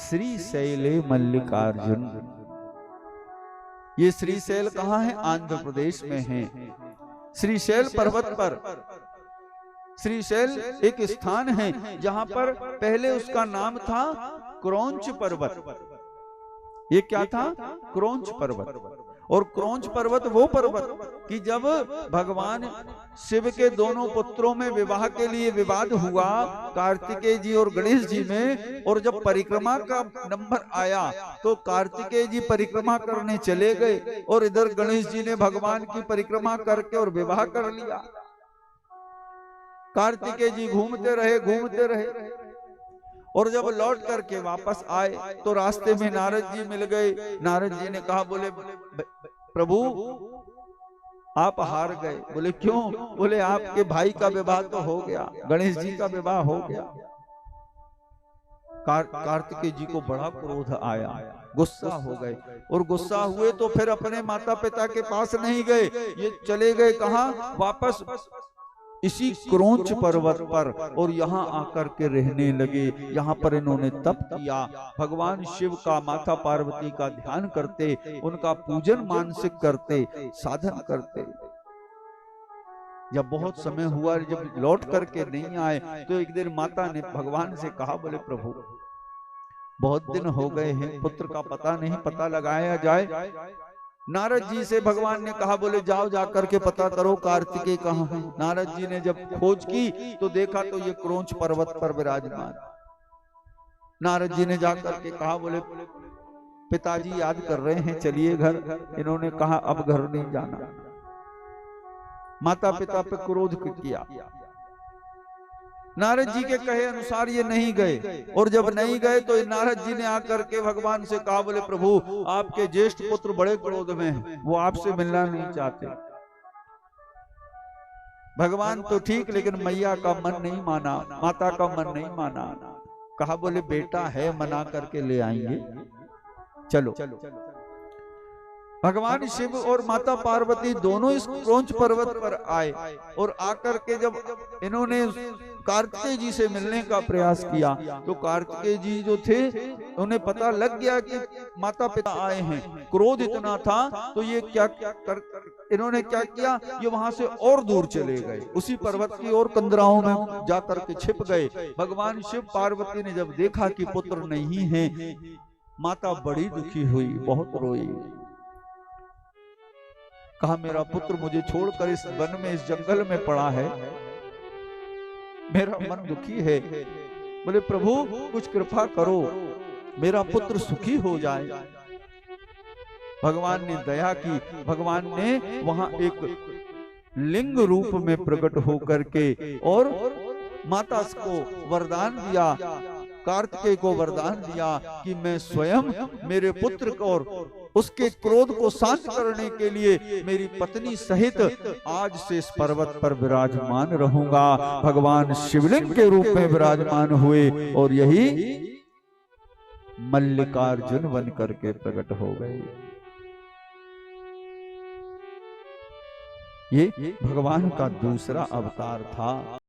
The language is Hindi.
श्रीशैले मल्लिकार्जुन। ये श्रीशैल कहाँ है? आंध्र प्रदेश में है। श्रीशैल पर्वत पर, श्रीशैल एक स्थान है जहां पर पहले उसका नाम था क्रौंच पर्वत। ये क्या था? क्रौंच पर्वत। और क्रौंच पर्वत वो पर्वत कि जब भगवान शिव के दोनों पुत्रों में विवाह के लिए विवाद हुआ, कार्तिकेय जी और गणेश जी में, और जब परिक्रमा का नंबर आया तो कार्तिकेय जी परिक्रमा करने चले गए और इधर गणेश जी ने भगवान की परिक्रमा करके और विवाह कर लिया। कार्तिकेय जी घूमते रहे और जब लौट करके वापस आए तो रास्ते में नारद जी मिल गए। नारद जी ने कहा, बोले प्रभु आप हार गए। बोले क्यों? बोले आपके भाई का विवाह तो हो गया, गणेश जी का विवाह हो गया। कार्तिकेय जी को बड़ा क्रोध आया, गुस्सा हो गए, और गुस्सा हुए तो फिर अपने माता पिता के पास नहीं गए, ये चले गए कहां? वापस इसी क्रौंच पर्वत पर, और यहाँ आकर के रहने लगे। यहाँ पर इन्होंने तप किया, भगवान शिव का, माता पार्वती का ध्यान करते, उनका पूजन मानसिक करते, साधन करते। जब बहुत समय हुआ, जब लौट करके नहीं आए तो एक दिन माता ने भगवान से कहा, बोले प्रभु बहुत दिन हो गए हैं, पुत्र का पता नहीं, पता लगाया जाए। नारद जी से भगवान ने कहा, बोले जाओ जाकर के पता करो कार्तिकेय कहाँ है। नारद जी ने जब खोज की तो देखा तो ये क्रौंच पर्वत पर विराजमान। नारद जी ने जाकर के कहा, बोले पिताजी याद कर रहे हैं, चलिए घर। इन्होंने कहा अब घर नहीं जाना। माता पिता पे क्रोध किया। नारद जी के कहे अनुसार ये नहीं गए, और जब नहीं गए तो नारद जी ने आकर के भगवान से कहा, बोले प्रभु आपके ज्येष्ठ पुत्र बड़े क्रोध में हैं, वो आपसे मिलना नहीं चाहते। भगवान तो ठीक, लेकिन मैया का मन नहीं माना, माता का मन नहीं माना। कहा, बोले बेटा है, मना करके ले आएंगे, चलो। भगवान शिव और माता पार्वती दोनों इस क्रौंच पर्वत पर आए, और आकर के जब इन्होंने कार्तिकेय जी से मिलने का प्रयास किया तो कार्तिकेय जी जो थे उन्हें पता लग गया कि माता पिता आए हैं। क्रोध इतना था तो ये इन्होंने क्या किया, ये वहां से और दूर चले गए, उसी पर्वत की और कंदराओं में जाकर के छिप गए। भगवान शिव पार्वती ने जब देखा कि पुत्र नहीं है, माता बड़ी दुखी हुई, बहुत रोई। कहा, मेरा पुत्र मुझे छोड़कर इस वन में, इस जंगल में पड़ा है, मेरा मन दुखी है। बोले प्रभु कुछ कृपा करो, मेरा पुत्र सुखी हो जाए। भगवान ने दया की, भगवान ने वहां एक लिंग रूप में प्रकट होकर के और माता को वरदान दिया, कार्तिकेय को वरदान दिया कि मैं स्वयं मेरे पुत्र को और उसके क्रोध को शांत करने के लिए मेरी पत्नी सहित आज से इस पर्वत पर विराजमान रहूंगा। भगवान शिवलिंग के रूप में विराजमान हुए और यही मल्लिकार्जुन बन करके प्रकट हो गए। ये भगवान का दूसरा अवतार था।